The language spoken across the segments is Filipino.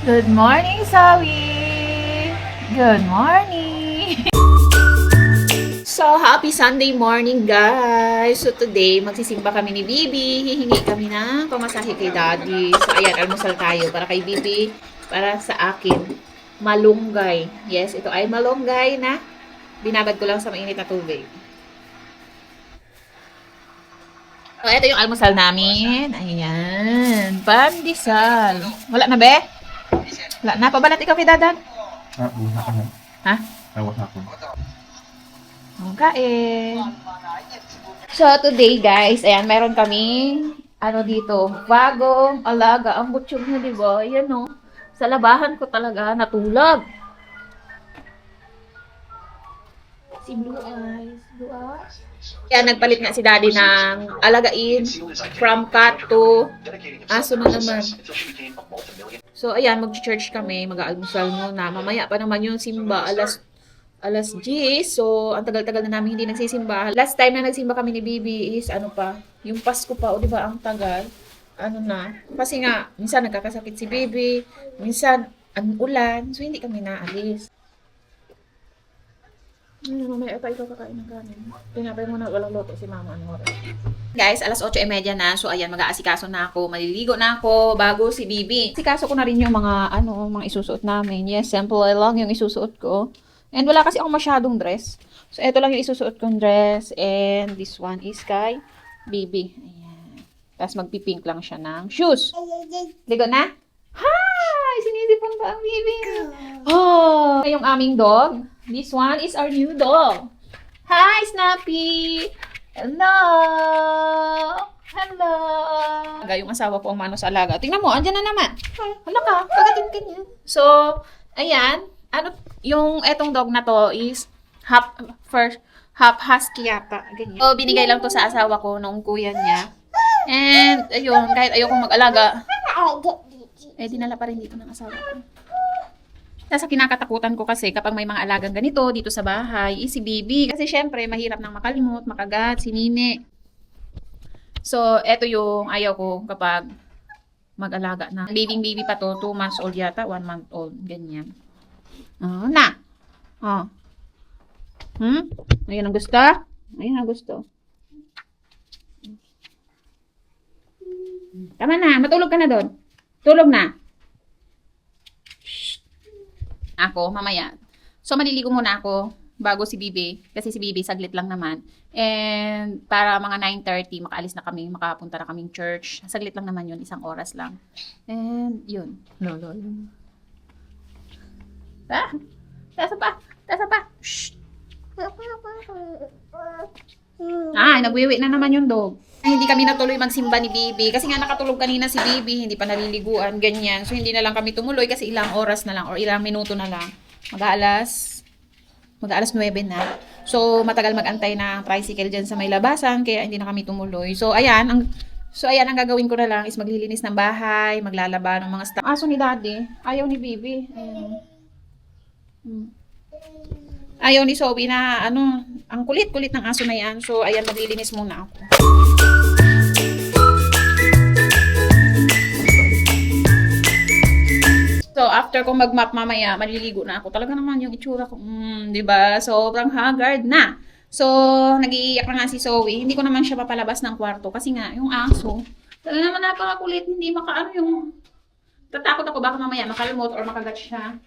Good morning, Sawi! Good morning! So, happy Sunday morning, guys! So, today, magsisimba kami ni Bibi. Hihingi kami ng pamasahe kay Daddy. So, ayan, almusal tayo para kay Bibi, para sa akin. Malunggay. Yes, ito ay malunggay na binabad ko lang sa mainit na tubig. So, ito yung almusal namin. Ayan. Pandesal. Wala na, be? Wala na. Pabalat ikaw kay Dadan? Bukas ako na. Ha? Tawas ako. Kain. So, today, guys, ayan, meron kami, dito, bagong alaga. Ang butsyog na, di ba? Ayan, no? Sa labahan ko talaga, natulog. Si Blue Eyes. Blue Eyes. Kaya nagpalit na si Daddy ng alagain from cat to aso na naman. So, ayan, mag-church kami, mag-aalmusal muna. Mamaya pa naman yung simba, alas 10. So, ang tagal-tagal na namin hindi nagsisimba. Last time na nagsimba kami ni Bibi is, yung Pasko pa, o di ba, ang tagal. Kasi nga, minsan nagkakasakit si Bibi, minsan, ang ulan, so hindi kami naalis. Mamaya pa ikaw kakain ng kanin. Tinapay mo na walang loto si Mama. Guys, alas 8:30 na. So, ayan, mag-aasikaso na ako. Maliligo na ako bago si Bibi. Asikaso ko na rin yung mga isusuot namin. Yes, simple lang yung isusuot ko. And wala kasi akong masyadong dress. So, ito lang yung isusuot kong dress. And this one is kay Bibi. Ayan. Tapos magpipink lang siya ng shoes. Ligo na? Hi! Sinisipon pa ang Bibi. Oh! Yung aming dog. This one is our new dog. Hi, Snappy! Hello! Hello! Yung asawa ko ang mano sa alaga. Tingnan mo, andyan na naman. Hala ka, kagatin ka niya. So, ayan. Yung etong dog na to is half husky yata. Ganyan. So, binigay lang to sa asawa ko nung kuya niya. And, ayun, kahit ayokong mag-alaga, dinala pa rin dito ng asawa ko. Sa kinakatakutan ko kasi kapag may mga alagang ganito dito sa bahay, si Bibi. Kasi syempre, mahirap nang makalimot, makagat, si Nini. So, eto yung ayaw ko kapag mag-alaga na. Baby pa to, 2 months old yata, 1 month old, ganyan. Na! Ayun ang gusto? Ayun ang gusto. Tama na, matulog ka na doon. Tulog na. Ako, mamaya. So, maliligo muna ako bago si Bibi. Kasi si Bibi, saglit lang naman. And, para mga 9:30, makaalis na kami, makapunta na kaming church. Saglit lang naman yun, 1 oras lang. And, yun. Lolo. Tasa pa. Shh. Nagwiwi na naman yung dog. Hindi kami natuloy magsimba ni Bibi kasi nga nakatulog kanina si Bibi, hindi pa naliliguan, ganyan. So, hindi na lang kami tumuloy kasi ilang oras na lang or ilang minuto na lang. Mag-aalas 9 na. So, matagal mag-antay ng tricycle dyan sa may labasan kaya hindi na kami tumuloy. So, ayan, ang gagawin ko na lang is maglilinis ng bahay, maglalaba ng mga stuff. Aso ni Daddy, ayaw ni Bibi. Ayaw ni Sobi na, ang kulit-kulit ng aso na yan. So, ayan, maglilinis muna ako. So, after kong mag-map mamaya, maliligo na ako. Talaga naman yung itsura ko, diba? Sobrang haggard na. So, nag-iiyak na nga si Zoe. Hindi ko naman siya papalabas ng kwarto. Kasi nga, yung aso, talaga naman napakakulit. Hindi yung... Tatakot ako baka mamaya makalimot or makagat siya.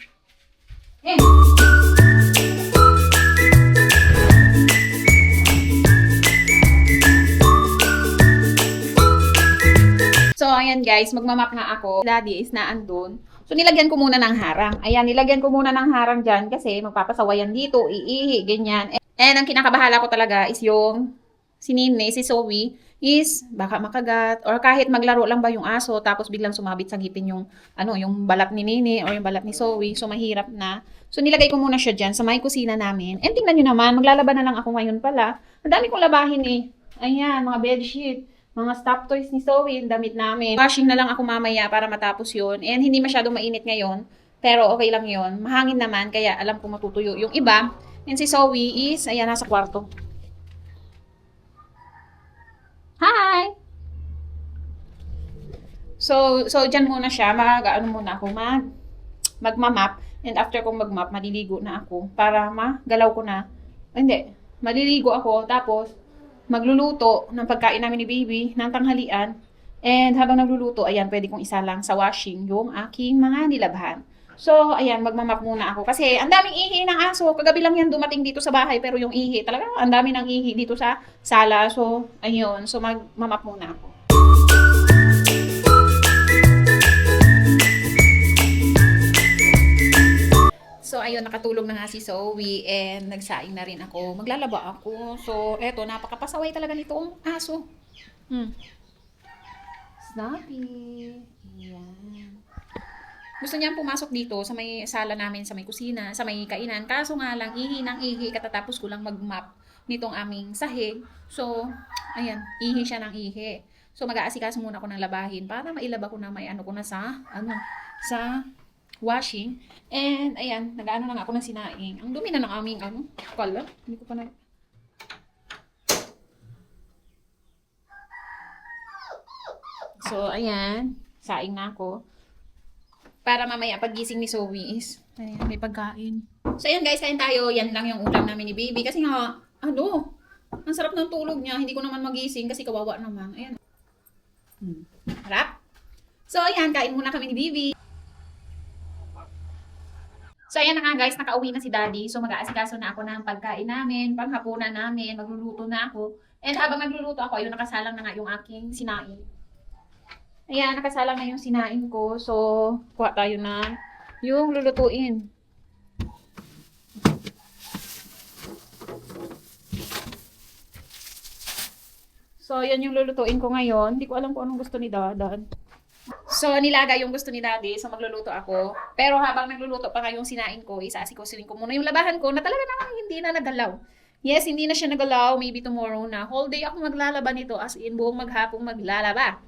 So, ayan guys, magmamap nga ako. Daddy is naandun. So, nilagyan ko muna ng harang. Ayan, nilagyan ko muna ng harang dyan kasi magpapasawayan dito, iihi, ganyan. And ang kinakabahala ko talaga is yung si Nini, si Zoe, is baka makagat or kahit maglaro lang ba yung aso tapos biglang sumabit sa ngipin yung balat ni Nini or yung balat ni Zoe. So, mahirap na. So, nilagay ko muna siya dyan sa may kusina namin. And tingnan nyo naman, maglalaban na lang ako ngayon pala. Ang dami kong labahin eh. Ayan, mga bedsheet. Mga stuffed toys ni Zoe, yung damit namin. Washing na lang ako mamaya para matapos yun. And hindi masyadong mainit ngayon. Pero okay lang yun. Mahangin naman, kaya alam ko matutuyo yung iba. And si Zoe is, ayan, nasa kwarto. Hi! So dyan muna siya, muna ako magmamap. And after kong magmap, maliligo na ako para magalaw ko na. Hindi, maliligo ako tapos magluluto ng pagkain namin ni baby ng tanghalian. And habang nagluluto, ayan, pwede kong isalang sa washing yung aking mga nilabhan. So, ayan, magmamap muna ako. Kasi, ang daming ihi ng aso. Kagabi lang yan dumating dito sa bahay. Pero yung ihi, talaga, ang dami ng ihi dito sa sala. So, ayun. So, magmamap muna ako. So, ayun, nakatulong na nga si Zoe and nagsaing na rin ako. Maglalaba ako. So, eto, napakapasaway talaga nitong aso. Snappy. Ayan. Gusto niyang pumasok dito sa may sala namin, sa may kusina, sa may kainan. Kaso nga lang, ihi ng ihi, katatapos ko lang mag-map nitong aming sahig. So, ayan, ihi siya ng ihi. So, mag-aasikaso muna ako ng labahin para mailaba ko na may ano ko na sa washing. And, ayan, nag-ano lang ako ng sinaing. Ang dumi na ng aming, pala. Hindi ko pa na... So, ayan, saing na ako. Para mamaya pagising ni Zoe is, ayan, may pagkain. So, ayan guys, kain tayo. Yan lang yung ulam namin ni baby. Kasi nga, ang sarap ng tulog niya. Hindi ko naman magising kasi kawawa naman. Ayan. Harap. So, ayan, kain muna kami ni baby. So, ayan na nga guys, nakauwi na si daddy. So, mag-aasikaso na ako ng pagkain namin, panghapunan namin, magluluto na ako. And habang nagluluto ako, ayun, nakasalang na nga yung aking sinaing. Ayan, nakasalang na yung sinaing ko. So, kuha tayo na yung lulutuin. So, yan yung lulutuin ko ngayon. Hindi ko alam kung anong gusto ni Dadan. So, nilaga yung gusto ni Daddy. So, magluluto ako. Pero habang nagluluto pa nga yung sinain ko, isaasikusin ko muna yung labahan ko na talaga naman hindi na nagalaw. Yes, hindi na siya nagalaw. Maybe tomorrow na. Whole day ako maglalaba nito as in buong maghapong maglalaba.